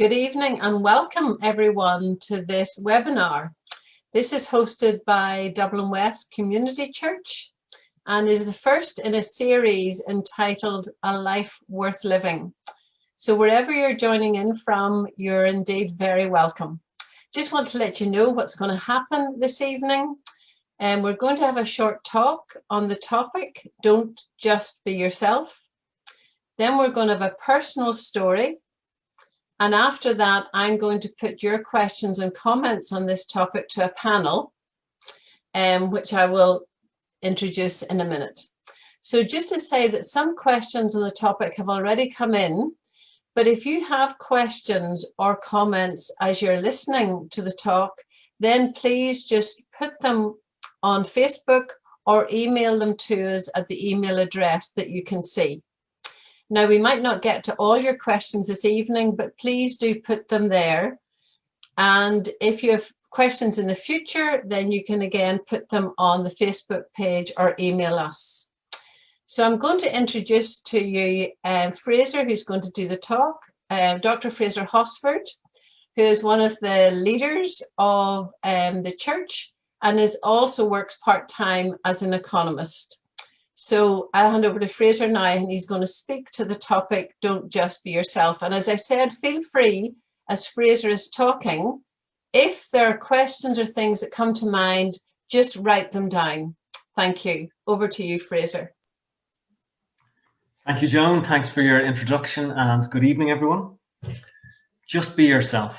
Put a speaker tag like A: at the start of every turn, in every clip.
A: Good evening and welcome everyone to this webinar. This is hosted by Dublin West Community Church and is the first in a series entitled A Life Worth Living. So wherever you're joining in from, you're indeed very welcome. Just want to let you know what's going to happen this evening. And we're going to have a short talk on the topic, Don't Just Be Yourself. Then we're going to have a personal story. And after that, I'm going to put your questions and comments on this topic to a panel, which I will introduce in a minute. So just to say that some questions on the topic have already come in, but if you have questions or comments as you're listening to the talk, then please just put them on Facebook or email them to us at the email address that you can see. Now, we might not get to all your questions this evening, but please do put them there. And if you have questions in the future, then you can again put them on the Facebook page or email us. So I'm going to introduce to you Fraser, who's going to do the talk, Dr. Fraser Hosford, who is one of the leaders of the church and also works part-time as an economist. So I'll hand over to Fraser now and he's going to speak to the topic, Don't Just Be Yourself. And as I said, feel free as Fraser is talking, if there are questions or things that come to mind, just write them down. Thank you. Over to you, Fraser.
B: Thank you, Joan. Thanks for your introduction and good evening, everyone. Just be yourself.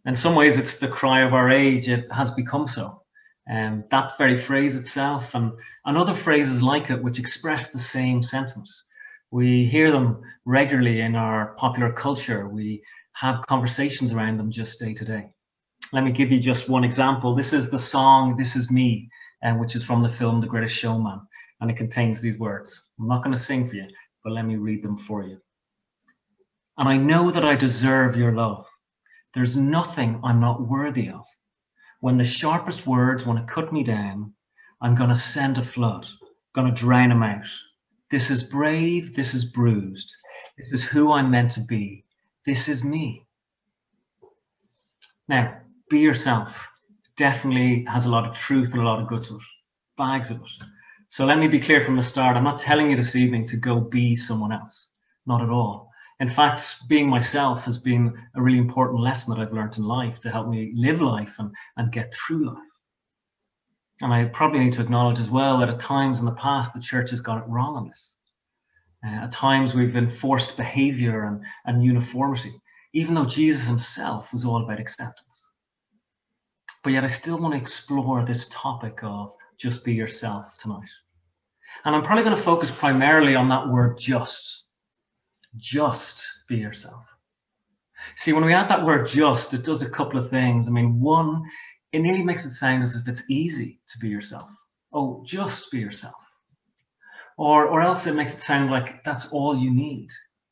B: In some ways, it's the cry of our age. It has become so. And that very phrase itself and other phrases like it which express the same sentiment. We hear them regularly in our popular culture. We have conversations around them just day to day. Let me give you just one example. This is the song This Is Me, which is from the film The Greatest Showman, and it contains these words. I'm not going to sing for you, but let me read them for you. And I know that I deserve your love. There's nothing I'm not worthy of. When the sharpest words want to cut me down, I'm going to send a flood, going to drown them out. This is brave, this is bruised. This is who I'm meant to be. This is me. Now, be yourself. Definitely has a lot of truth and a lot of good to it. Bags of it. So let me be clear from the start. I'm not telling you this evening to go be someone else. Not at all. In fact, being myself has been a really important lesson that I've learned in life to help me live life and get through life. And I probably need to acknowledge as well that at times in the past, the church has got it wrong on this. At times we've enforced behavior and uniformity, even though Jesus himself was all about acceptance. But yet I still want to explore this topic of just be yourself tonight. And I'm probably going to focus primarily on that word just. Just be yourself. See, when we add that word just, it does a couple of things. I mean, one, it nearly makes it sound as if it's easy to be yourself. Oh, just be yourself. Or else it makes it sound like that's all you need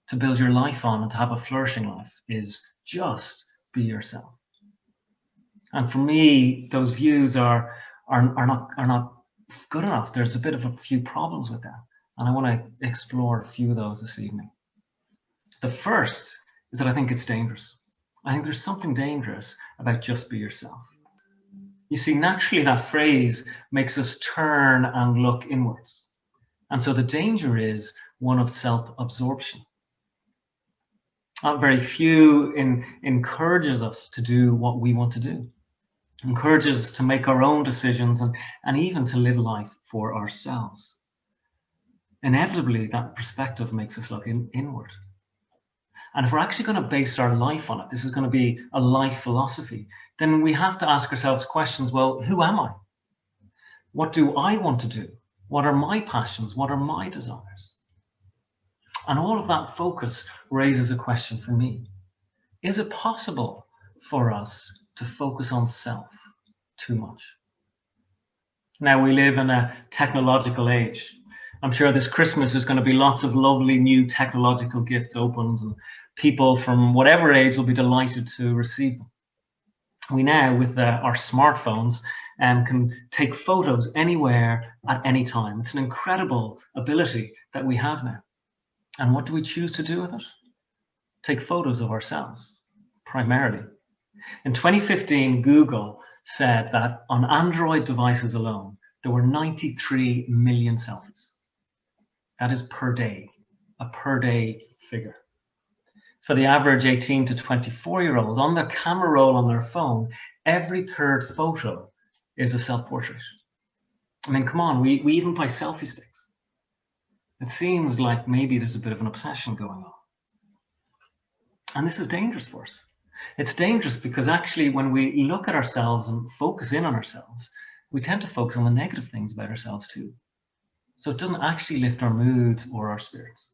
B: to build your life on and to have a flourishing life is just be yourself. And for me, those views are not good enough. There's a bit of a few problems with that. And I want to explore a few of those this evening. The first is that I think it's dangerous. I think there's something dangerous about just be yourself. You see, naturally that phrase makes us turn and look inwards. And so the danger is one of self-absorption. Very few encourages us to do what we want to do. Encourages us to make our own decisions and even to live life for ourselves. Inevitably, that perspective makes us look inward. And if we're actually going to base our life on it, this is going to be a life philosophy, then we have to ask ourselves questions, well, who am I? What do I want to do? What are my passions? What are my desires? And all of that focus raises a question for me. Is it possible for us to focus on self too much? Now, we live in a technological age. I'm sure this Christmas there's going to be lots of lovely new technological gifts opened and people from whatever age will be delighted to receive them. We now, with our smartphones, can take photos anywhere at any time. It's an incredible ability that we have now. And what do we choose to do with it? Take photos of ourselves. primarily. In 2015, Google said that on Android devices alone, there were 93 million selfies. That is per day, a per day figure. For the average 18 to 24-year-old, on their camera roll on their phone, every third photo is a self-portrait. I mean, come on, we even buy selfie sticks. It seems like maybe there's a bit of an obsession going on. And this is dangerous for us. It's dangerous because actually when we look at ourselves and focus in on ourselves, we tend to focus on the negative things about ourselves too. So it doesn't actually lift our moods or our spirits.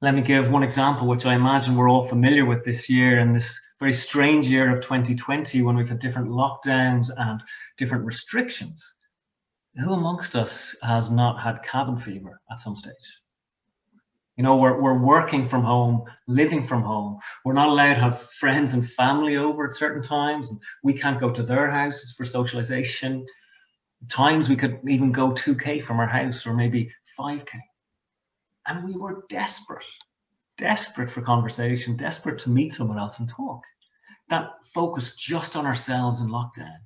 B: Let me give one example, which I imagine we're all familiar with this year, and this very strange year of 2020 when we've had different lockdowns and different restrictions. Who amongst us has not had cabin fever at some stage? You know, we're working from home, living from home. We're not allowed to have friends and family over at certain times. And we can't go to their houses for socialization. At times we could even go 2K from our house, or maybe 5K. And we were desperate for conversation, desperate to meet someone else and talk. That focus just on ourselves in lockdown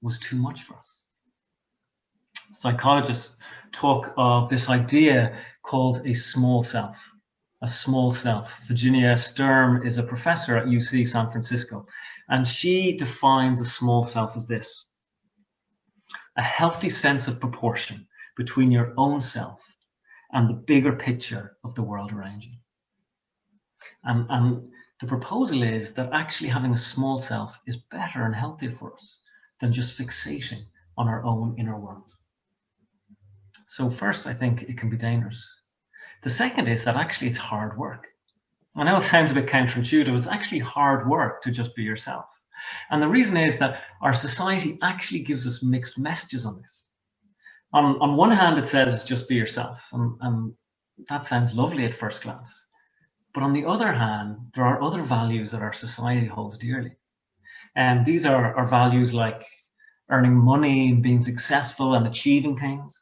B: was too much for us. Psychologists talk of this idea called a small self. A small self. Virginia Sturm is a professor at UC San Francisco, and she defines a small self as this: a healthy sense of proportion between your own self and the bigger picture of the world around you. And the proposal is that actually having a small self is better and healthier for us than just fixating on our own inner world. So first, I think it can be dangerous. The second is that actually it's hard work. I know it sounds a bit counterintuitive. It's actually hard work to just be yourself. And the reason is that our society actually gives us mixed messages on this. On one hand, it says just be yourself. And that sounds lovely at first glance. But on the other hand, there are other values that our society holds dearly. And these are values like earning money, being successful and achieving things,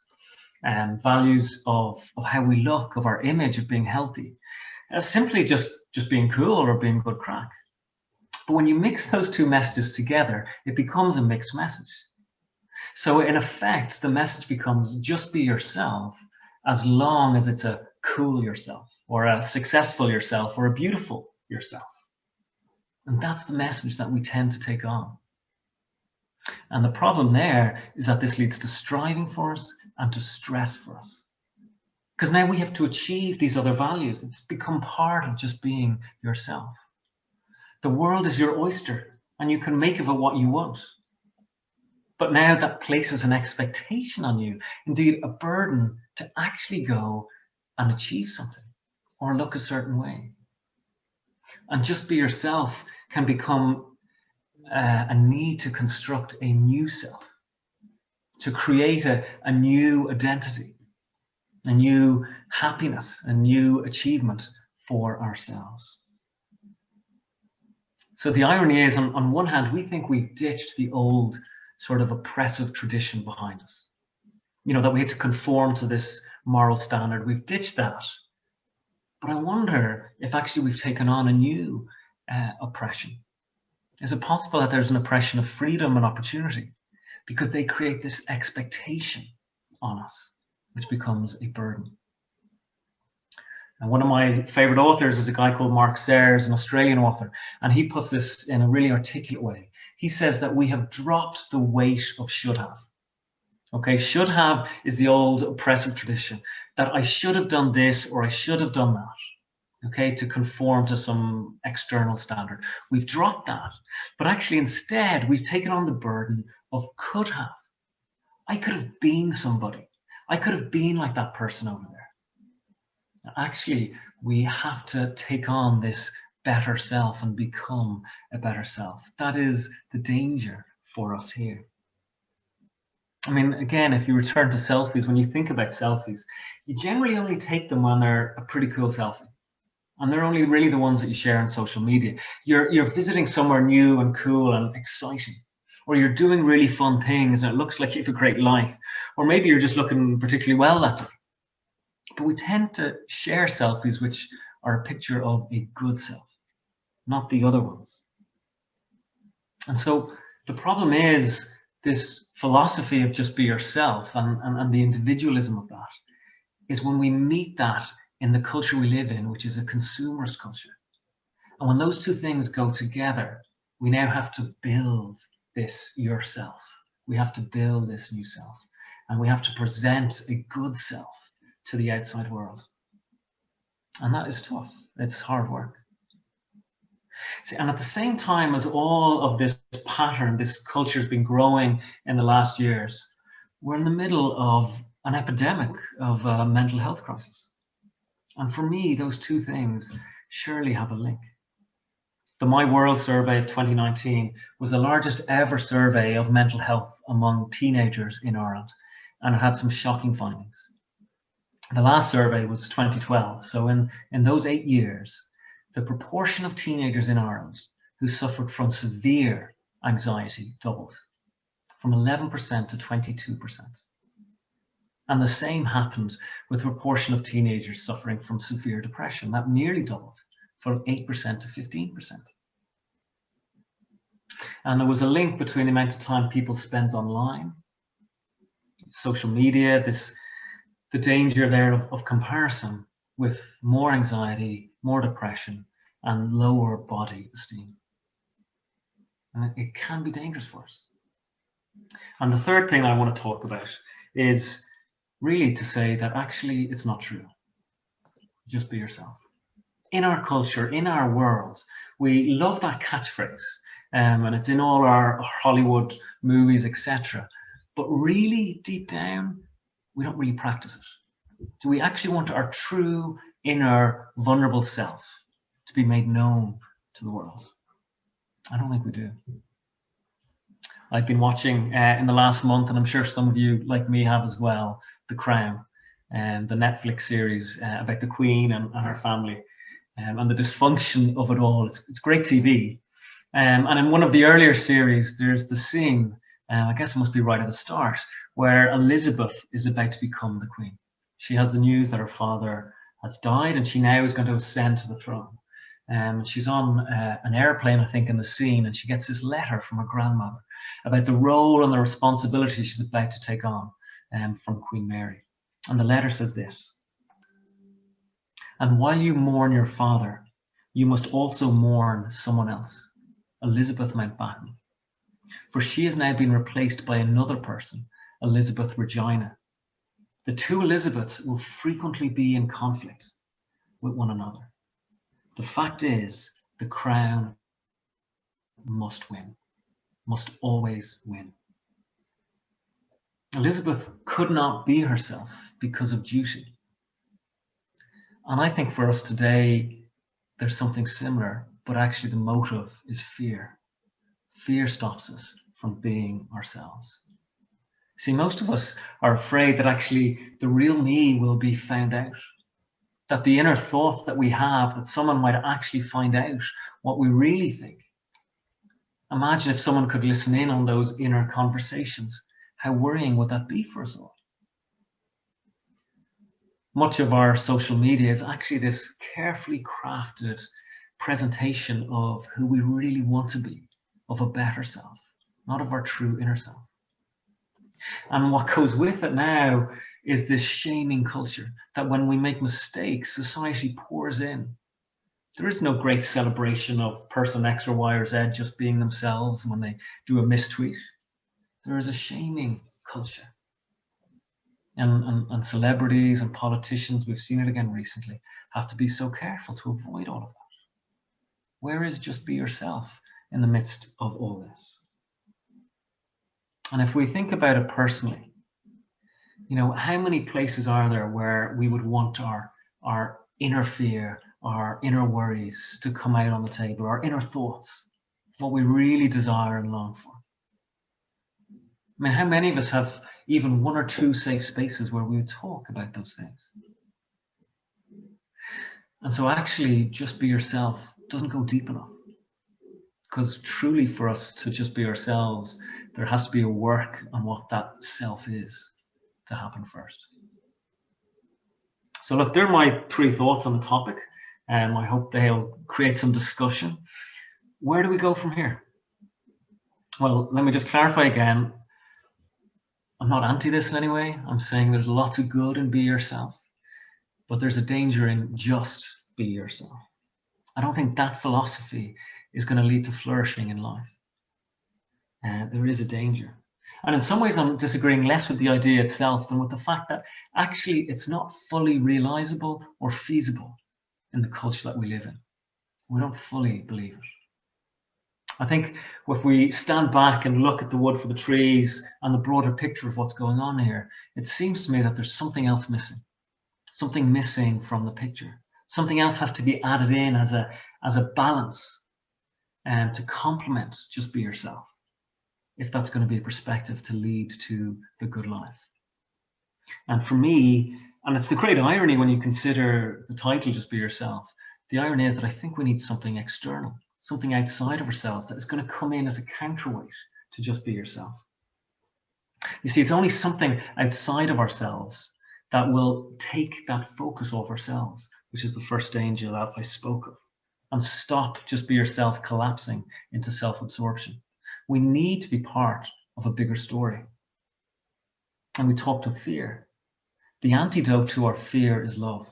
B: and values of how we look, of our image, of being healthy, simply just being cool or being good crack. But when you mix those two messages together, it becomes a mixed message. So in effect, the message becomes just be yourself, as long as it's a cool yourself, or a successful yourself, or a beautiful yourself. And that's the message that we tend to take on. And the problem there is that this leads to striving for us and to stress for us. Because now we have to achieve these other values. It's become part of just being yourself. The world is your oyster, and you can make of it what you want. But now that places an expectation on you, indeed a burden to actually go and achieve something or look a certain way. And just be yourself can become a need to construct a new self, to create a new identity, a new happiness, a new achievement for ourselves. So the irony is, on one hand, we think we've ditched the old sort of oppressive tradition behind us. You know, that we had to conform to this moral standard. We've ditched that. But I wonder if actually we've taken on a new oppression. Is it possible that there's an oppression of freedom and opportunity? Because they create this expectation on us, which becomes a burden. And one of my favorite authors is a guy called Mark Sayers, an Australian author, and he puts this in a really articulate way. He says that we have dropped the weight of should have. Okay, should have is the old oppressive tradition that I should have done this or I should have done that, okay, to conform to some external standard. We've dropped that, but actually instead we've taken on the burden of could have. I could have been somebody. I could have been like that person over there. Actually, we have to take on this better self and become a better self. That is the danger for us here. I mean, again, if you return to selfies, when you think about selfies, you generally only take them when they're a pretty cool selfie. And they're only really the ones that you share on social media. You're visiting somewhere new and cool and exciting. Or you're doing really fun things and it looks like you have a great life. Or maybe you're just looking particularly well that day. But we tend to share selfies which are a picture of a good self. not the other ones. And so the problem is this philosophy of just be yourself and the individualism of that is when we meet that in the culture we live in, which is a consumerist culture. And when those two things go together, we now have to build this yourself. We have to build this new self. And we have to present a good self to the outside world. And that is tough. It's hard work. See, and at the same time as all of this pattern, this culture has been growing in the last years, we're in the middle of an epidemic of a mental health crisis. And for me, those two things surely have a link. The My World survey of 2019 was the largest ever survey of mental health among teenagers in Ireland, and it had some shocking findings. The last survey was 2012, so in those 8 years, the proportion of teenagers in Ireland who suffered from severe anxiety doubled, from 11% to 22%. And the same happened with the proportion of teenagers suffering from severe depression. That nearly doubled, from 8% to 15%. And there was a link between the amount of time people spend online, social media, the danger there of comparison with more anxiety, more depression, and lower body esteem. And it can be dangerous for us. And the third thing I want to talk about is really to say that actually it's not true. Just be yourself. In our culture, in our world, we love that catchphrase, and it's in all our Hollywood movies, etc. But really, deep down, we don't really practice it. Do we actually want our true, inner, vulnerable self to be made known to the world? I don't think we do. I've been watching in the last month, and I'm sure some of you, like me, have as well, The Crown, the Netflix series about the Queen and her family, and the dysfunction of it all. It's great TV. And in one of the earlier series, there's the scene, I guess it must be right at the start, where Elizabeth is about to become the Queen. She has the news that her father has died, and she now is going to ascend to the throne. She's on an airplane, I think, in the scene, and she gets this letter from her grandmother about the role and the responsibility she's about to take on from Queen Mary. And the letter says this: "And while you mourn your father, you must also mourn someone else, Elizabeth Mountbatten, for she has now been replaced by another person, Elizabeth Regina. The two Elizabeths will frequently be in conflict with one another. The fact is, the crown must win, must always win." Elizabeth could not be herself because of duty. And I think for us today, there's something similar, but actually the motive is fear. Fear stops us from being ourselves. See, most of us are afraid that actually the real me will be found out, that the inner thoughts that we have, that someone might actually find out what we really think. Imagine if someone could listen in on those inner conversations. How worrying would that be for us all? Much of our social media is actually this carefully crafted presentation of who we really want to be, of a better self, not of our true inner self. And what goes with it now is this shaming culture that when we make mistakes, society pours in. There is no great celebration of person X or Y or Z just being themselves when they do a mistweet. There is a shaming culture. And celebrities and politicians, we've seen it again recently, have to be so careful to avoid all of that. Where is just be yourself in the midst of all this? And if we think about it personally, how many places are there where we would want our inner fear, our inner worries to come out on the table, our inner thoughts, what we really desire and long for? I mean, how many of us have even one or two safe spaces where we would talk about those things? And so actually just be yourself doesn't go deep enough. Because truly for us to just be ourselves, there has to be a work on what that self is to happen first. So look, there are my 3 thoughts on the topic. I hope they'll create some discussion. Where do we go from here? Well, let me just clarify again. I'm not anti this in any way. I'm saying there's lots of good in be yourself, but there's a danger in just be yourself. I don't think that philosophy is going to lead to flourishing in life. There is a danger. And in some ways, I'm disagreeing less with the idea itself than with the fact that actually it's not fully realizable or feasible in the culture that we live in. We don't fully believe it. I think if we stand back and look at the wood for the trees and the broader picture of what's going on here, it seems to me that there's something else missing from the picture. Something else has to be added in as a balance and to complement just be yourself, if that's going to be a perspective to lead to the good life. And for me, and it's the great irony when you consider the title, Just Be Yourself, the irony is that I think we need something external, something outside of ourselves that is going to come in as a counterweight to just be yourself. You see, it's only something outside of ourselves that will take that focus off ourselves, which is the first danger that I spoke of, and stop just be yourself collapsing into self-absorption. We need to be part of a bigger story. And we talked of fear. The antidote to our fear is love.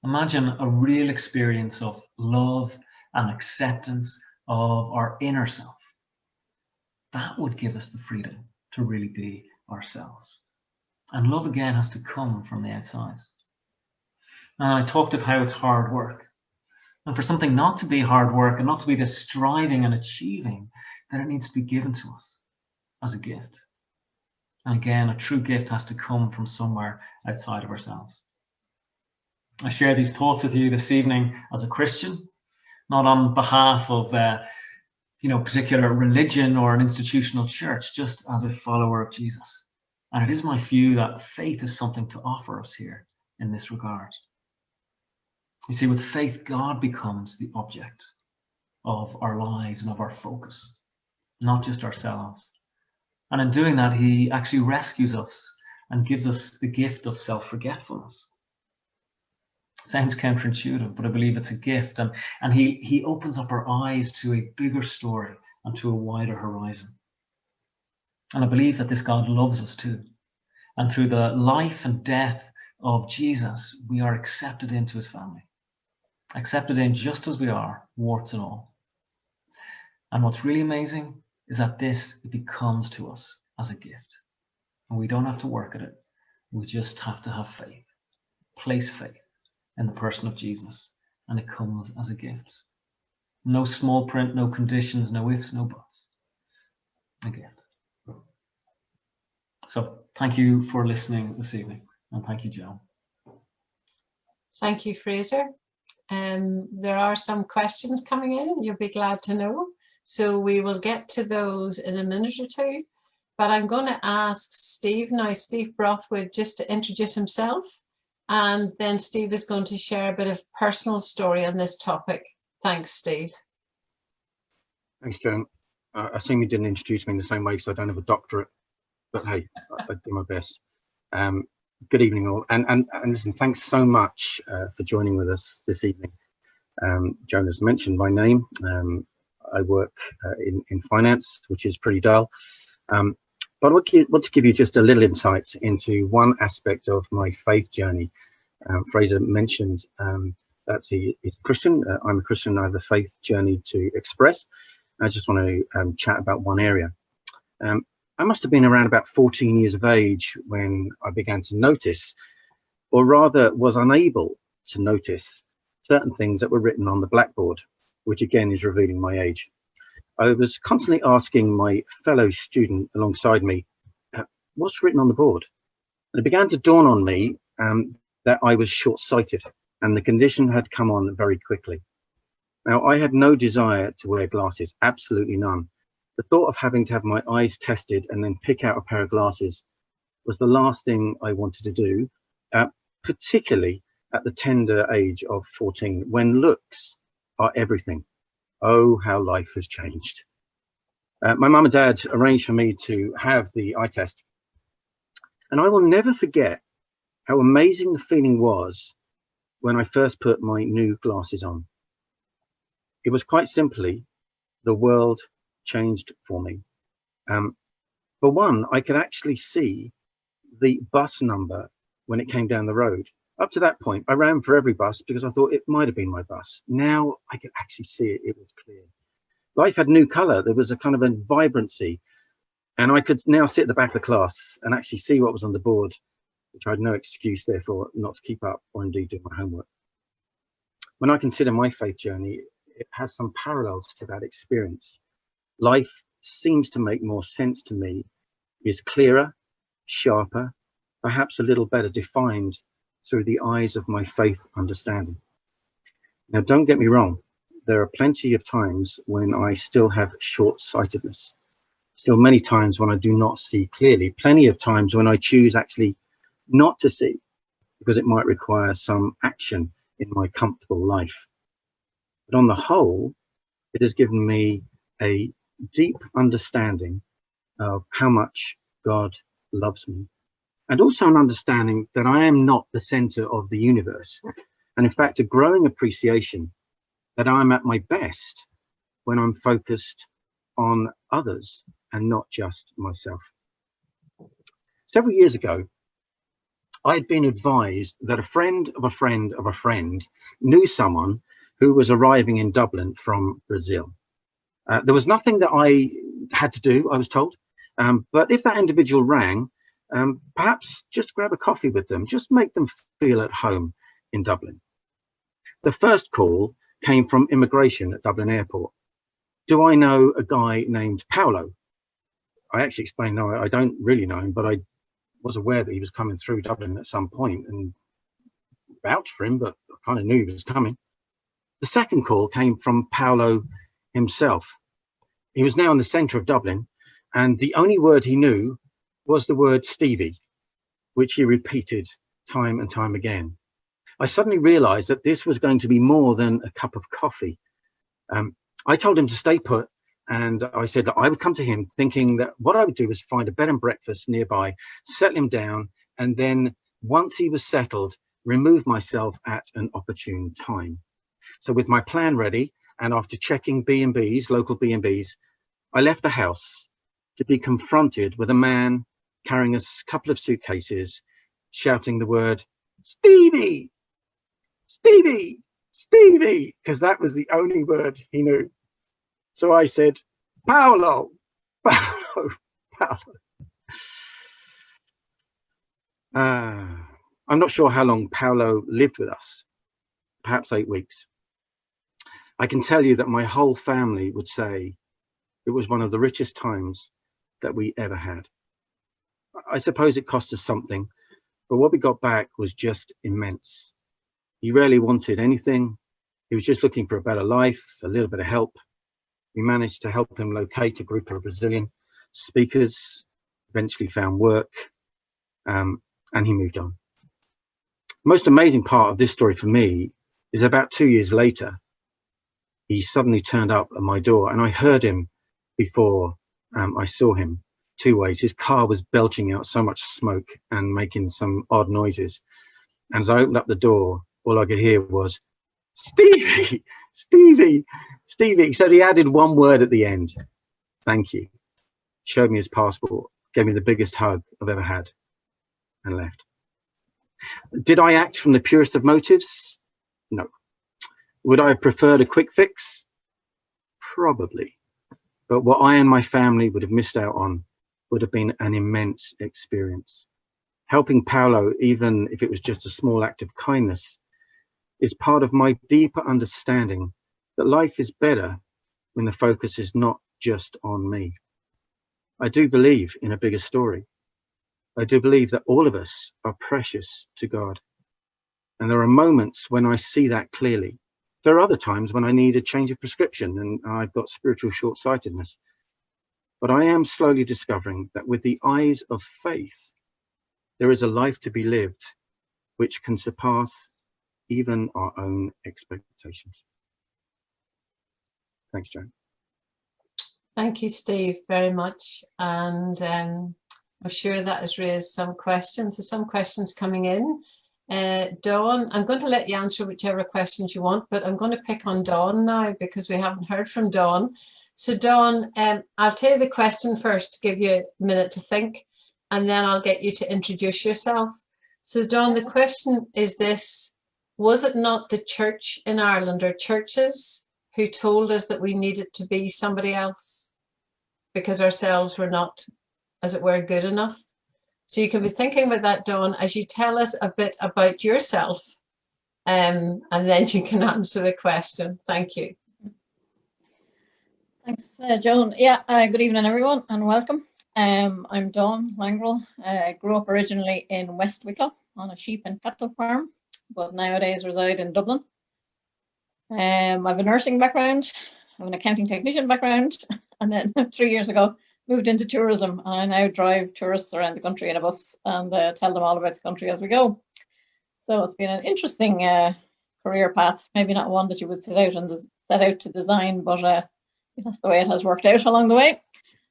B: Imagine a real experience of love and acceptance of our inner self. That would give us the freedom to really be ourselves. And love again has to come from the outside. And I talked of how it's hard work. And for something not to be hard work and not to be this striving and achieving, then it needs to be given to us as a gift. And again, a true gift has to come from somewhere outside of ourselves. I share these thoughts with you this evening as a Christian, not on behalf of particular religion or an institutional church, just as a follower of Jesus. And it is my view that faith is something to offer us here in this regard. You see, with faith, God becomes the object of our lives and of our focus, not just ourselves. And in doing that, he actually rescues us and gives us the gift of self-forgetfulness. Sounds counterintuitive, but I believe it's a gift. And he opens up our eyes to a bigger story and to a wider horizon. And I believe that this God loves us too. And through the life and death of Jesus, we are accepted into his family. Accepted in just as we are, warts and all. And what's really amazing is that it becomes to us as a gift. And we don't have to work at it. We just have to have faith. Place faith in the person of Jesus. And it comes as a gift. No small print, no conditions, no ifs, no buts. A gift. So thank you for listening this evening. And thank you, Joan.
A: Thank you, Fraser. There are some questions coming in, you'll be glad to know. So we will get to those in a minute or two. But I'm going to ask Steve now, Steve Brothwood, just to introduce himself. And then Steve is going to share a bit of personal story on this topic. Thanks, Steve.
C: Thanks, Joan. I assume you didn't introduce me in the same way, so I don't have a doctorate. But hey, I do my best. Good evening, all. And listen, thanks so much for joining with us this evening. Joan has mentioned my name. I work in finance, which is pretty dull. But I want to give you just a little insight into one aspect of my faith journey. Fraser mentioned that he is Christian. I'm a Christian. I have a faith journey to express. I just want to chat about one area. I must have been around about 14 years of age when I began to notice, or rather was unable to notice, certain things that were written on the blackboard, which again is revealing my age. I was constantly asking my fellow student alongside me, what's written on the board? And it began to dawn on me that I was short-sighted, and the condition had come on very quickly. Now, I had no desire to wear glasses, absolutely none. The thought of having to have my eyes tested and then pick out a pair of glasses was the last thing I wanted to do, particularly at the tender age of 14, when looks are everything. Oh, how life has changed. My mum and dad arranged for me to have the eye test. And I will never forget how amazing the feeling was when I first put my new glasses on. It was quite simply, the world changed for me. For one, I could actually see the bus number when it came down the road. Up to that point, I ran for every bus because I thought it might have been my bus. Now I could actually see it. It was clear. Life had new color. There was a kind of a vibrancy. And I could now sit at the back of the class and actually see what was on the board, which I had no excuse, therefore, not to keep up or indeed do my homework. When I consider my faith journey, it has some parallels to that experience. Life seems to make more sense to me, is clearer, sharper, perhaps a little better defined through the eyes of my faith understanding. Now, don't get me wrong, there are plenty of times when I still have short-sightedness, still many times when I do not see clearly, plenty of times when I choose actually not to see because it might require some action in my comfortable life. But on the whole, it has given me a deep understanding of how much God loves me, and also an understanding that I am not the center of the universe, and in fact a growing appreciation that I'm at my best when I'm focused on others and not just myself. Several years ago, I had been advised that a friend of a friend of a friend knew someone who was arriving in Dublin from Brazil. There was nothing that I had to do, I was told, but if that individual rang, perhaps just grab a coffee with them, just make them feel at home in Dublin. The first call came from immigration at Dublin Airport. Do I know a guy named Paolo? I actually explained, no, I don't really know him, but I was aware that he was coming through Dublin at some point and vouched for him, but I kind of knew he was coming. The second call came from Paolo himself. He was now in the centre of Dublin, and the only word he knew was the word Stevie, which he repeated time and time again. I suddenly realised that this was going to be more than a cup of coffee. I told him to stay put, and I said that I would come to him thinking that what I would do was find a bed and breakfast nearby, settle him down, and then once he was settled, remove myself at an opportune time. So with my plan ready, and after checking B&Bs, local B&Bs, I left the house to be confronted with a man carrying a couple of suitcases, shouting the word, Stevie, Stevie, Stevie, because that was the only word he knew. So I said, Paolo, Paolo, Paolo. I'm not sure how long Paolo lived with us, perhaps 8 weeks. I can tell you that my whole family would say it was one of the richest times that we ever had. I suppose it cost us something, but what we got back was just immense. He rarely wanted anything. He was just looking for a better life, a little bit of help. We managed to help him locate a group of Brazilian speakers, eventually found work, and he moved on. The most amazing part of this story for me is about 2 years later, he suddenly turned up at my door, and I heard him before I saw him 2 ways. His car was belching out so much smoke and making some odd noises. And as I opened up the door, all I could hear was, Stevie, Stevie, Stevie. So he added one word at the end. Thank you. Showed me his passport, gave me the biggest hug I've ever had, and left. Did I act from the purest of motives? No. Would I have preferred a quick fix? Probably. But what I and my family would have missed out on would have been an immense experience. Helping Paolo, even if it was just a small act of kindness, is part of my deeper understanding that life is better when the focus is not just on me. I do believe in a bigger story. I do believe that all of us are precious to God. And there are moments when I see that clearly. There are other times when I need a change of prescription and I've got spiritual short-sightedness. But I am slowly discovering that with the eyes of faith, there is a life to be lived which can surpass even our own expectations. Thanks, Joan.
A: Thank you, Steve, very much. And I'm sure that has raised some questions. There's some questions coming in. Dawn, I'm going to let you answer whichever questions you want, but I'm going to pick on Dawn now because we haven't heard from Dawn. So Dawn, I'll tell you the question first to give you a minute to think, and then I'll get you to introduce yourself. So Dawn, the question is this: was it not the church in Ireland or churches who told us that we needed to be somebody else because ourselves were not, as it were, good enough? So you can be thinking about that, Dawn, as you tell us a bit about yourself, and then you can answer the question. Thank you.
D: Thanks, Joan. Yeah, good evening, everyone, and welcome. I'm Dawn Langrel. I grew up originally in West Wicklow on a sheep and cattle farm, but nowadays reside in Dublin. I have a nursing background, I have an accounting technician background, and then 3 years ago moved into tourism. I now drive tourists around the country in a bus and tell them all about the country as we go. So it's been an interesting career path, maybe not one that you would set out to design, but that's the way it has worked out along the way.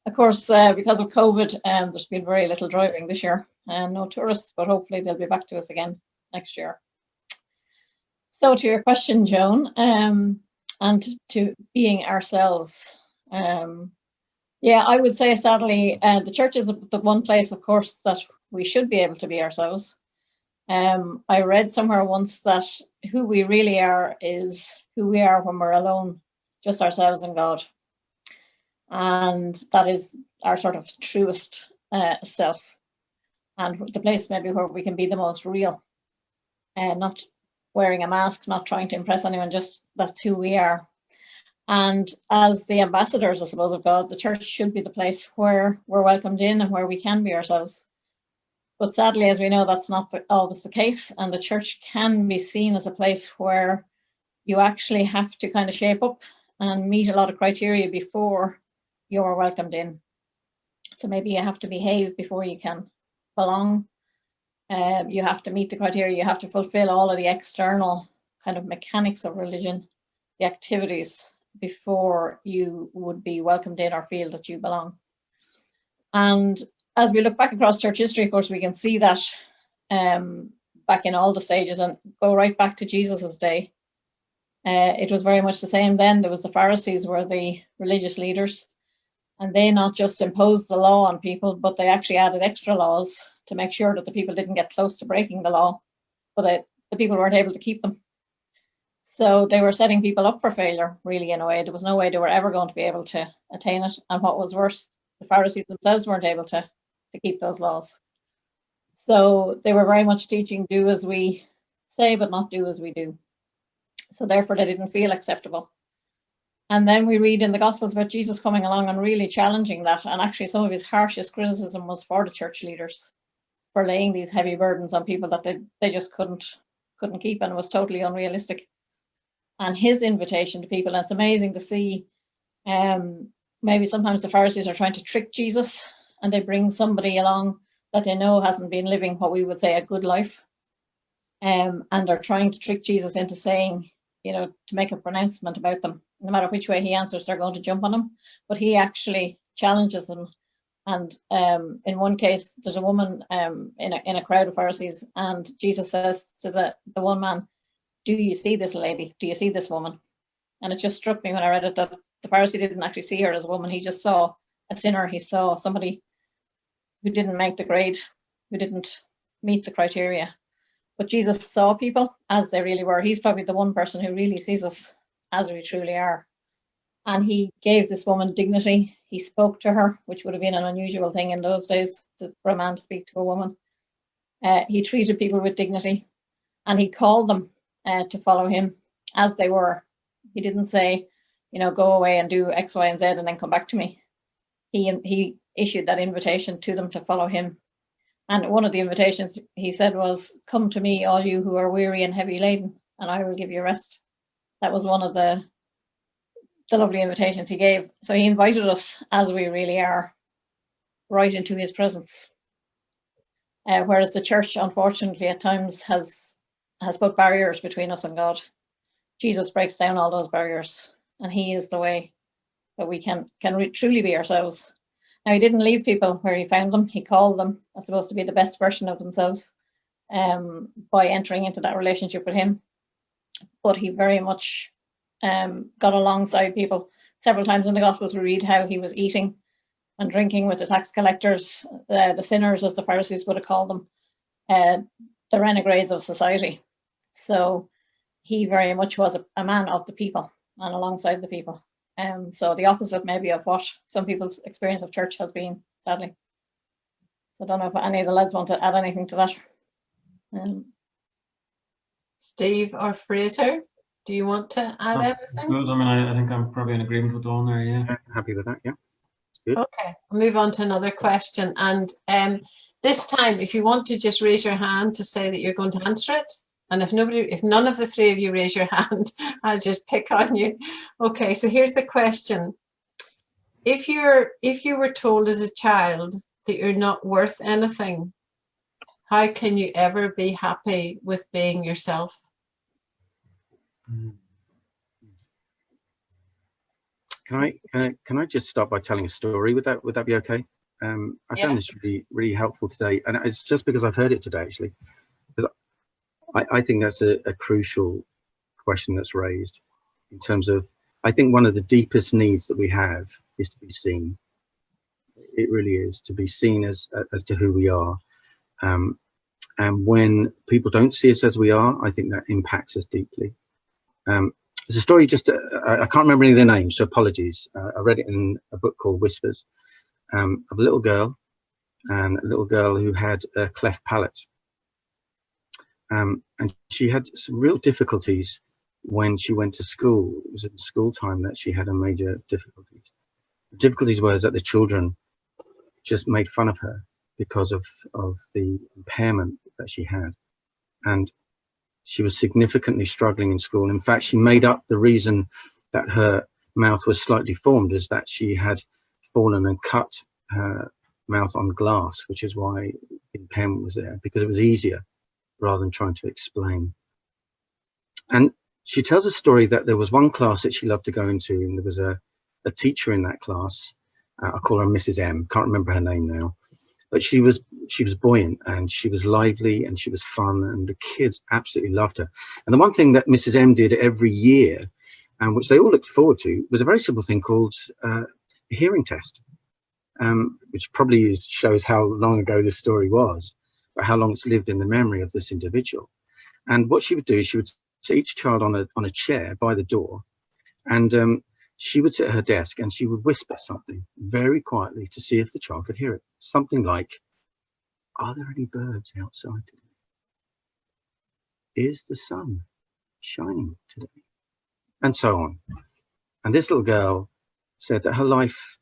D: Of course, because of COVID, there's been very little driving this year and no tourists, but hopefully they'll be back to us again next year. So to your question, Joan, and to being ourselves. Yeah, I would say sadly, the church is the one place, of course, that we should be able to be ourselves. I read somewhere once that who we really are is who we are when we're alone, just ourselves and God. And that is our sort of truest self, and the place maybe where we can be the most real, and not wearing a mask, not trying to impress anyone, just that's who we are. And as the ambassadors, I suppose, of God, the church should be the place where we're welcomed in and where we can be ourselves. But sadly, as we know, that's not always the case. And the church can be seen as a place where you actually have to kind of shape up and meet a lot of criteria before you're welcomed in. So maybe you have to behave before you can belong. You have to meet the criteria. You have to fulfill all of the external kind of mechanics of religion, the activities, before you would be welcomed in or feel that you belong. And as we look back across church history, of course, we can see that back in all the stages and go right back to Jesus's day. It was very much the same then. There was the Pharisees were the religious leaders, and they not just imposed the law on people, but they actually added extra laws to make sure that the people didn't get close to breaking the law, but the people weren't able to keep them. So they were setting people up for failure, really, in a way. There was no way they were ever going to be able to attain it. And what was worse, the Pharisees themselves weren't able to keep those laws. So they were very much teaching, do as we say, but not do as we do. So therefore, they didn't feel acceptable. And then we read in the Gospels about Jesus coming along and really challenging that. And actually, some of his harshest criticism was for the church leaders for laying these heavy burdens on people that they just couldn't keep, and it was totally unrealistic. And his invitation to people, and it's amazing to see, maybe sometimes the Pharisees are trying to trick Jesus, and they bring somebody along that they know hasn't been living what we would say a good life, and they're trying to trick Jesus into saying, to make a pronouncement about them. No matter which way he answers, they're going to jump on him, but he actually challenges them. And in one case, there's a woman in a crowd of Pharisees, and Jesus says to the one man, "Do you see this lady? Do you see this woman?" And it just struck me when I read it that the Pharisee didn't actually see her as a woman. He just saw a sinner. He saw somebody who didn't make the grade, who didn't meet the criteria. But Jesus saw people as they really were. He's probably the one person who really sees us as we truly are. And he gave this woman dignity. He spoke to her, which would have been an unusual thing in those days for a man to speak to a woman. He treated people with dignity, and he called them to follow him as they were. He didn't say, go away and do X, Y, and Z and then come back to me. He issued that invitation to them to follow him. And one of the invitations he said was, "Come to me, all you who are weary and heavy laden, and I will give you rest." That was one of the lovely invitations he gave. So he invited us as we really are, right into his presence. Whereas the church, unfortunately, at times has put barriers between us and God. Jesus breaks down all those barriers, and he is the way that we can truly be ourselves. Now, he didn't leave people where he found them. He called them. That's supposed to be the best version of themselves. by entering into that relationship with him. But he very much got alongside people. Several times in the Gospels we read how he was eating and drinking with the tax collectors, the sinners, as the Pharisees would have called them, the renegades of society. So he very much was a man of the people and alongside the people. So the opposite maybe of what some people's experience of church has been, sadly. So I don't know if any of the lads want to add anything to that.
A: Steve or Fraser, do you want to add anything?
B: Good. I mean, I think I'm probably in agreement with Dawn there, yeah.
C: Happy with that, yeah. Good.
A: Okay, I'll move on to another question. And this time, if you want to just raise your hand to say that you're going to answer it. And if none of the three of you raise your hand, I'll just pick on you. Okay, so here's the question. If you were told as a child that you're not worth anything, how can you ever be happy with being yourself?
C: Can I just start by telling a story? Would that be okay? I found this really helpful today, and it's just because I've heard it today actually, because I think that's a crucial question that's raised in terms of, I think one of the deepest needs that we have is to be seen. It really is, to be seen as to who we are. And when people don't see us as we are, I think that impacts us deeply. There's a story, just I can't remember any of their names, so apologies. I read it in a book called Whispers, of a little girl who had a cleft palate. And she had some real difficulties when she went to school. It was at school time that she had a major difficulties. The difficulties were that the children just made fun of her because of the impairment that she had. And she was significantly struggling in school. In fact, she made up the reason that her mouth was slightly deformed is that she had fallen and cut her mouth on glass, which is why the impairment was there, because it was easier rather than trying to explain. And she tells a story that there was one class that she loved to go into, and there was a teacher in that class. I call her Mrs. M. Can't remember her name now, but she was buoyant and she was lively and she was fun, and the kids absolutely loved her. And the one thing that Mrs. M did every year, and which they all looked forward to, was a very simple thing called a hearing test, which probably shows how long ago this story was, but how long it's lived in the memory of this individual. And what she would do is she would sit each child on a chair by the door, and she would sit at her desk and she would whisper something very quietly to see if the child could hear it. Something like, "Are there any birds outside today? Is the sun shining today?" And so on. And this little girl said that her life,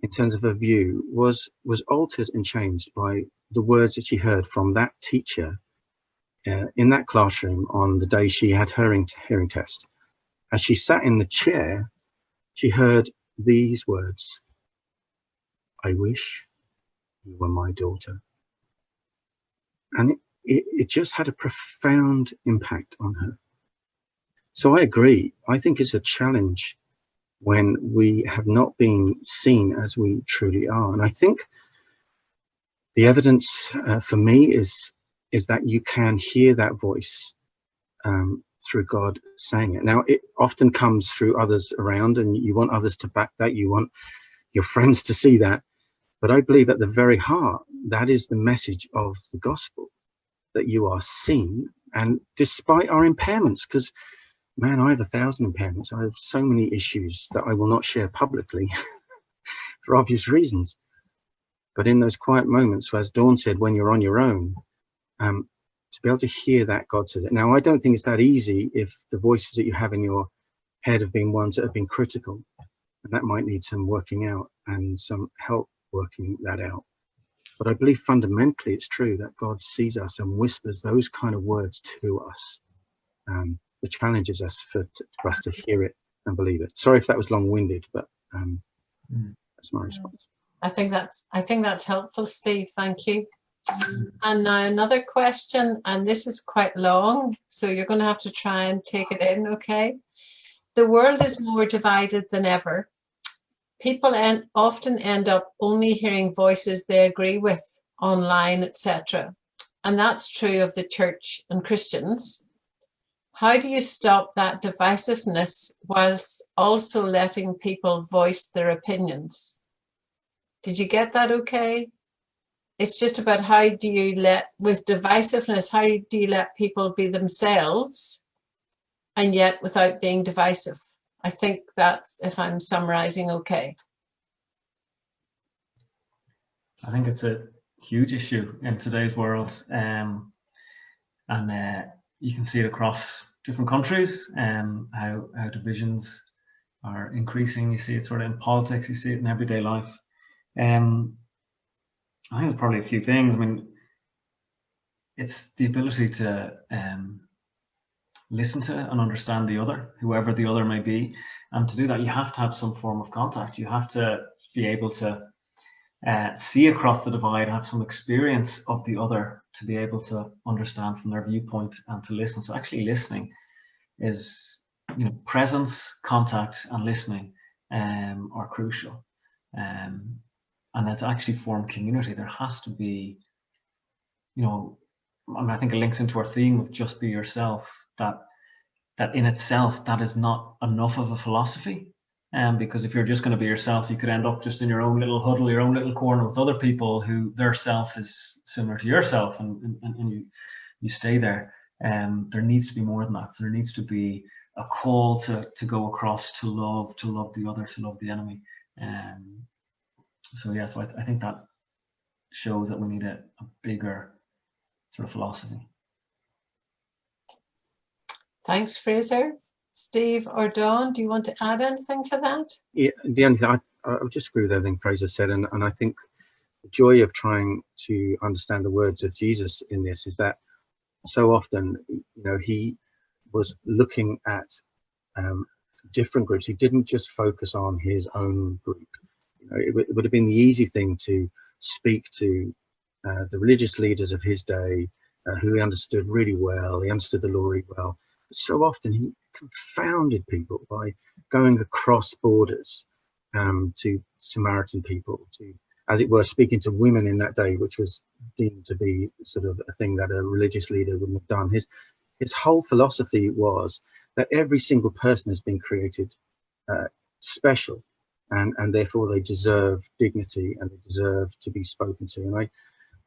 C: in terms of her view, was altered and changed by the words that she heard from that teacher in that classroom on the day she had her hearing test. As she sat in the chair, she heard these words: "I wish you were my daughter." And it just had a profound impact on her. So I agree. I think it's a challenge when we have not been seen as we truly are. And I think the evidence for me is that you can hear that voice through God saying it. Now, it often comes through others around, and you want others to back that. You want your friends to see that. But I believe at the very heart, that is the message of the gospel, that you are seen. And despite our impairments, because, man, I have 1,000 impairments. I have so many issues that I will not share publicly for obvious reasons. But in those quiet moments, as Dawn said, when you're on your own, to be able to hear that God says it. Now, I don't think it's that easy if the voices that you have in your head have been ones that have been critical, and that might need some working out and some help working that out. But I believe fundamentally it's true that God sees us and whispers those kind of words to us. That challenges us for us to hear it and believe it. Sorry if that was long-winded, but that's my response.
A: I think that's helpful, Steve. Thank you. And now another question, and this is quite long, so you're going to have to try and take it in, okay? The world is more divided than ever. People often end up only hearing voices they agree with online, etc. and that's true of the church and Christians. How do you stop that divisiveness whilst also letting people voice their opinions? Did you get that okay? It's just about how do you with divisiveness, how do you let people be themselves and yet without being divisive? I think that's, if I'm summarizing okay.
B: I think it's a huge issue in today's world, and you can see it across different countries, how divisions are increasing. You see it sort of in politics, you see it in everyday life. I think there's probably a few things. I mean, it's the ability to listen to and understand the other, whoever the other may be. And to do that, you have to have some form of contact. You have to be able to see across the divide, have some experience of the other to be able to understand from their viewpoint and to listen. So actually listening is, presence, contact and listening are crucial. And then to actually form community, there has to be, I think it links into our theme of just be yourself, that in itself, that is not enough of a philosophy. Because if you're just going to be yourself, you could end up just in your own little huddle, your own little corner with other people who their self is similar to yourself, and you stay there. There needs to be more than that. So there needs to be a call to go across, to love the other, to love the enemy. So I think that shows that we need a bigger sort of philosophy.
A: Thanks, Fraser. Steve or Dawn, do you want to add anything to that?
C: Yeah, the only thing I would just agree with everything Fraser said, and I think the joy of trying to understand the words of Jesus in this is that so often, he was looking at different groups. He didn't just focus on his own group. It would have been the easy thing to speak to the religious leaders of his day, who he understood really well. He understood the law really well. But so often he confounded people by going across borders to Samaritan people, to, as it were, speaking to women in that day, which was deemed to be sort of a thing that a religious leader wouldn't have done. His whole philosophy was that every single person has been created special, and therefore they deserve dignity and they deserve to be spoken to. And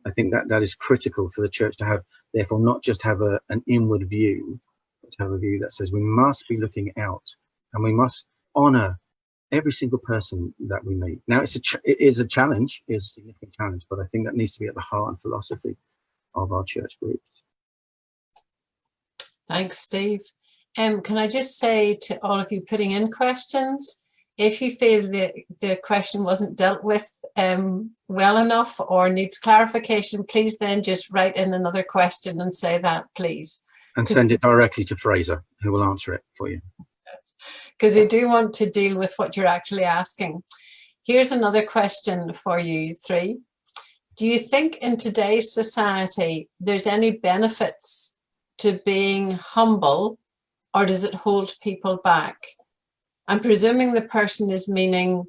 C: I think that is critical for the church to have, therefore, not just have an inward view, but to have a view that says we must be looking out and we must honour every single person that we meet. Now, it is a challenge, it is a significant challenge, but I think that needs to be at the heart and philosophy of our church groups.
A: Thanks, Steve. Can I just say to all of you putting in questions, if you feel the question wasn't dealt with well enough or needs clarification, please then just write in another question and say that, please.
C: And send it directly to Fraser, who will answer it for you.
A: Because we do want to deal with what you're actually asking. Here's another question for you three. Do you think in today's society there's any benefits to being humble, or does it hold people back? I'm presuming the person is meaning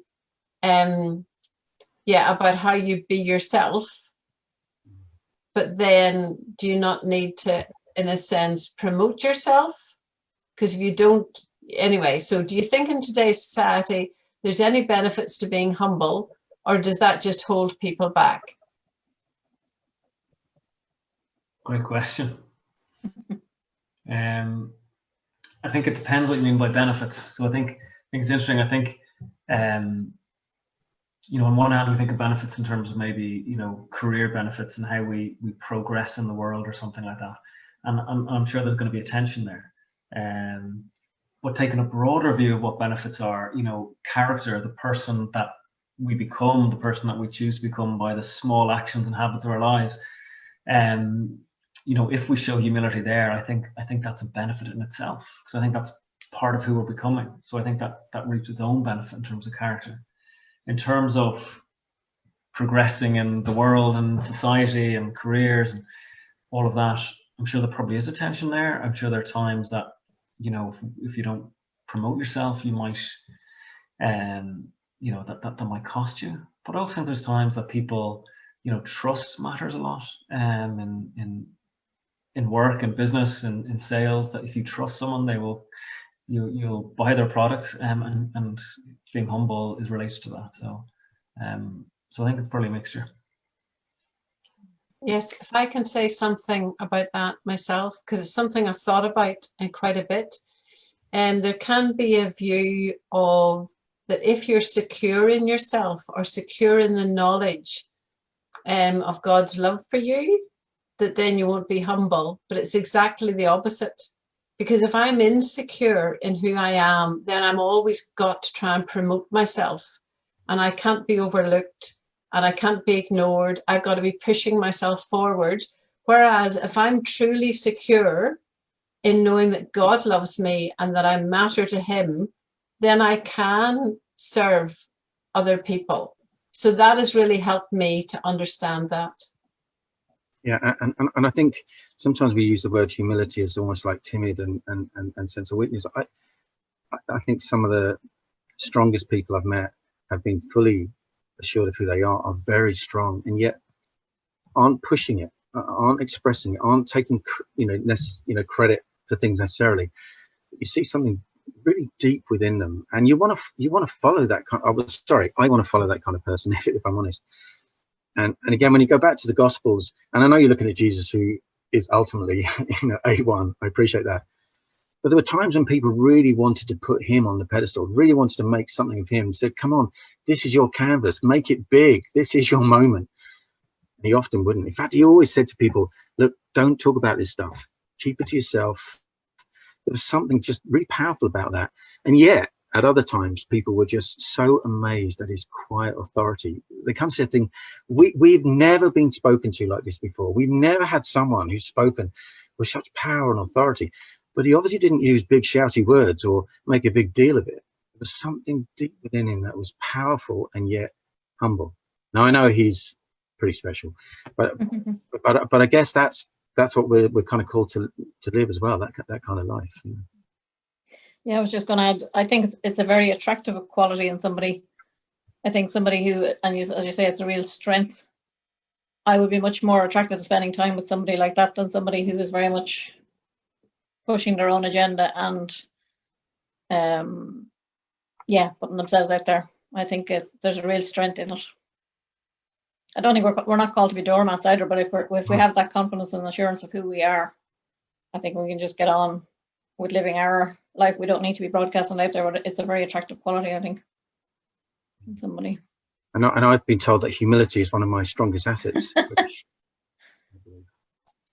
A: about how you be yourself, but then do you not need to, in a sense, promote yourself? Because if you don't, anyway, so do you think in today's society there's any benefits to being humble, or does that just hold people back?
B: Great question. I think it depends what you mean by benefits. So I think it's interesting. I think, on one hand, we think of benefits in terms of maybe, career benefits and how we progress in the world or something like that. And I'm sure there's going to be a tension there. But taking a broader view of what benefits are, character, the person that we become, the person that we choose to become by the small actions and habits of our lives. If we show humility there, I think that's a benefit in itself, because I think that's part of who we're becoming. So I think that reaps its own benefit in terms of character. In terms of progressing in the world and society and careers and all of that, I'm sure there probably is a tension there. I'm sure there are times that, if you don't promote yourself, you might, that might cost you. But also there's times that people, trust matters a lot in work and business and in sales, that if you trust someone, you'll buy their product, and being humble is related to that. So I think it's probably a mixture.
A: Yes, if I can say something about that myself, because it's something I've thought about quite a bit. And there can be a view of that if you're secure in yourself or secure in the knowledge of God's love for you, that then you won't be humble. But it's exactly the opposite. Because if I'm insecure in who I am, then I'm always got to try and promote myself. And I can't be overlooked and I can't be ignored. I've got to be pushing myself forward. Whereas if I'm truly secure in knowing that God loves me and that I matter to him, then I can serve other people. So that has really helped me to understand that.
C: Yeah, and I think sometimes we use the word humility as almost like timid and sense of weakness. I think some of the strongest people I've met have been fully assured of who they are very strong, and yet aren't pushing it, aren't expressing it, aren't taking credit for things necessarily. You see something really deep within them, and you want to follow that kind. I want to follow that kind of person, if I'm honest. And again, when you go back to the Gospels, and I know you're looking at Jesus, who is ultimately, A1. I appreciate that. But there were times when people really wanted to put him on the pedestal, really wanted to make something of him, said, come on, this is your canvas, make it big. This is your moment. And he often wouldn't. In fact, he always said to people, look, don't talk about this stuff. Keep it to yourself. There was something just really powerful about that. And yet, at other times, people were just so amazed at his quiet authority. They come to say, thing, we've never been spoken to like this before. We've never had someone who's spoken with such power and authority. But he obviously didn't use big shouty words or make a big deal of it. There was something deep within him that was powerful and yet humble. Now, I know he's pretty special, but I guess that's what we're kind of called to live as well, that kind of life.
D: Yeah, I was just going to add, I think it's a very attractive quality in somebody. I think somebody who, and as you say, it's a real strength. I would be much more attracted to spending time with somebody like that than somebody who is very much pushing their own agenda and, putting themselves out there. I think there's a real strength in it. I don't think we're not called to be doormats either, but if we have that confidence and assurance of who we are, I think we can just get on with living our life. We don't need to be broadcasting out there, but it's a very attractive quality, I think, in somebody.
C: And I've been told that humility is one of my strongest assets.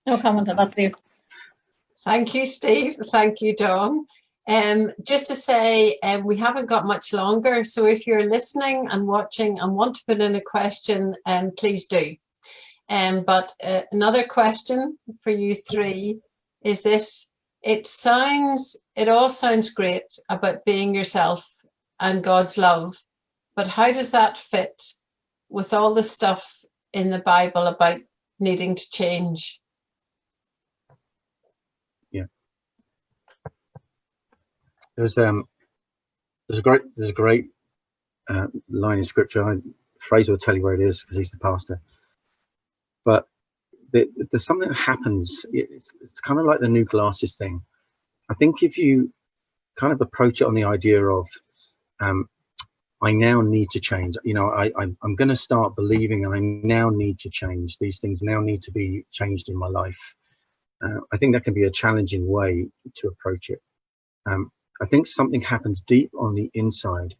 D: No comment on that, Steve.
A: Thank you, Steve. Thank you, Dawn. Just to say, we haven't got much longer, so if you're listening and watching and want to put in a question, please do. But another question for you three is this. It all sounds great about being yourself and God's love, but how does that fit with all the stuff in the Bible about needing to change?
C: Yeah. There's a great line in scripture. Fraser will tell you where it is because he's the pastor. But there's something that happens. It's kind of like the new glasses thing. I think if you kind of approach it on the idea of, I now need to change. I'm going to start believing I now need to change. These things now need to be changed in my life. I think that can be a challenging way to approach it. I think something happens deep on the inside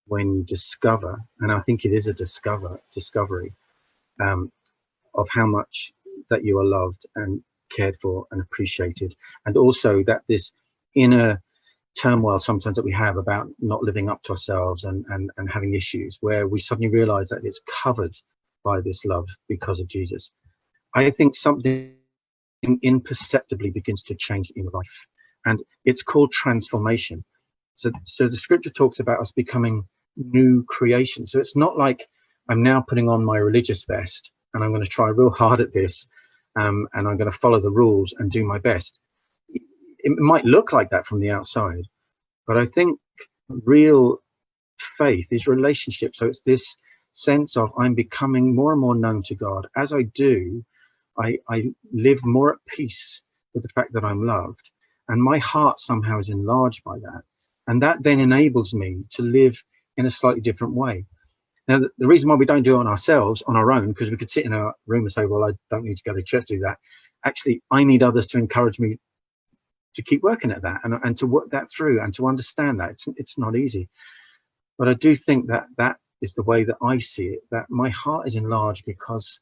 C: when you discover, and I think it is a discovery of how much that you are loved and cared for and appreciated, and also that this inner turmoil sometimes that we have about not living up to ourselves and having issues, where we suddenly realize that it's covered by this love because of Jesus. I think something imperceptibly begins to change in life, and it's called transformation. So the scripture talks about us becoming new creation. So it's not like I'm now putting on my religious vest and I'm going to try real hard at this, and I'm going to follow the rules and do my best. It might look like that from the outside, but I think real faith is relationship. So it's this sense of I'm becoming more and more known to God. As I do, I live more at peace with the fact that I'm loved, and my heart somehow is enlarged by that. And that then enables me to live in a slightly different way. Now, the reason why we don't do it on ourselves, on our own, because we could sit in a room and say, well, I don't need to go to church to do that. Actually, I need others to encourage me to keep working at that and to work that through and to understand that. It's not easy. But I do think that that is the way that I see it, that my heart is enlarged because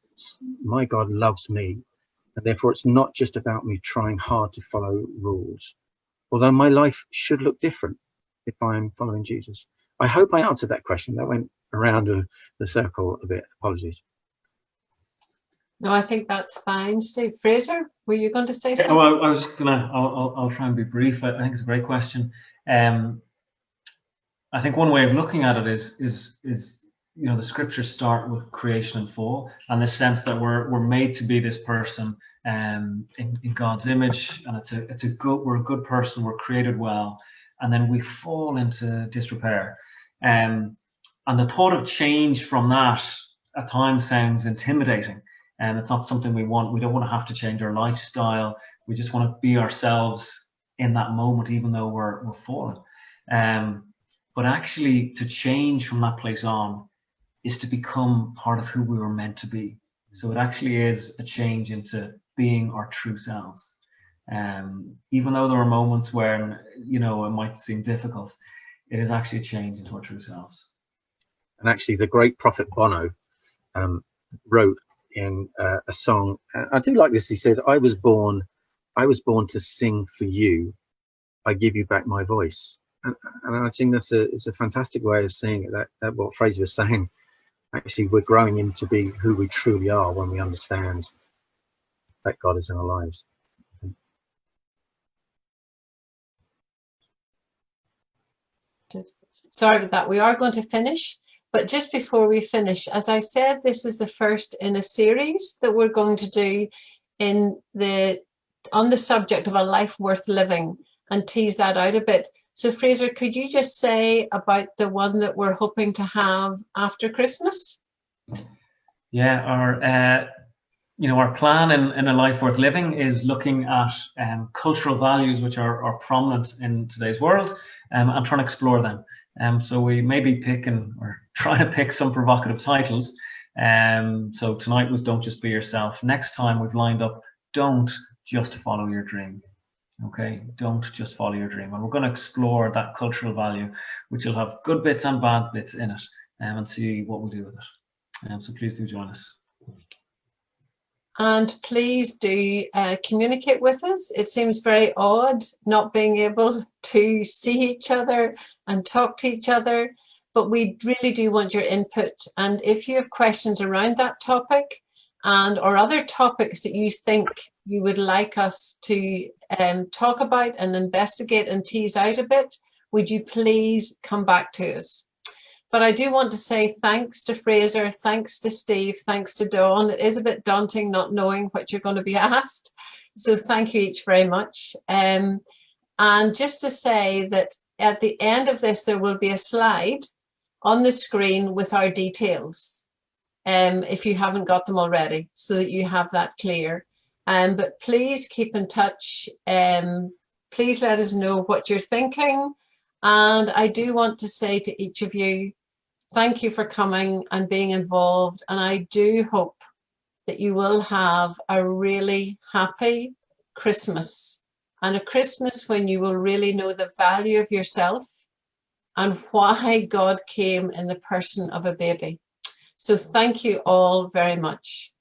C: my God loves me. And therefore, it's not just about me trying hard to follow rules, although my life should look different if I'm following Jesus. I hope I answered that question. That went around the circle a bit. Apologies.
A: No, I think that's fine. Steve. Fraser, were you going to say
B: Yeah,
A: something?
B: well, I'll try and be brief. I think it's a great question. I think one way of looking at it is the scriptures start with creation and fall, and the sense that we're made to be this person in God's image, and we're a good person, we're created well, and then we fall into disrepair. And the thought of change from that at times sounds intimidating, and it's not something we want. We don't want to have to change our lifestyle. We just want to be ourselves in that moment, even though we're fallen. But actually, to change from that place on is to become part of who we were meant to be. So it actually is a change into being our true selves. Even though there are moments where it might seem difficult, it is actually a change into our true selves.
C: And actually, the great prophet Bono wrote in a song. I do like this. He says, "I was born to sing for you. I give you back my voice." And I think it's a fantastic way of seeing it. That what Fraser was saying. Actually, we're growing into be who we truly are when we understand that God is in our lives.
A: Sorry about that. We are going to finish, but just before we finish, as I said, this is the first in a series that we're going to do on the subject of a life worth living, and tease that out a bit. So Fraser, could you just say about the one that we're hoping to have after Christmas?
B: Yeah, our plan in a life worth living is looking at cultural values which are prominent in today's world, and trying to explore them. So we may be trying to pick some provocative titles. So tonight was "Don't Just Be Yourself." Next time we've lined up "Don't Just Follow Your Dream." Okay, don't just follow your dream. And we're going to explore that cultural value, which will have good bits and bad bits in it, and see what we do with it. So please do join us.
A: And please do communicate with us. It seems very odd not being able to see each other and talk to each other, but we really do want your input. And if you have questions around that topic or other topics that you think you would like us to talk about and investigate and tease out a bit, would you please come back to us? But I do want to say thanks to Fraser, thanks to Steve, thanks to Dawn. It is a bit daunting not knowing what you're going to be asked. So thank you each very much. And just to say that at the end of this, there will be a slide on the screen with our details, if you haven't got them already, so that you have that clear. But please keep in touch. Please let us know what you're thinking. And I do want to say to each of you, thank you for coming and being involved. And I do hope that you will have a really happy Christmas, and a Christmas when you will really know the value of yourself and why God came in the person of a baby. So thank you all very much.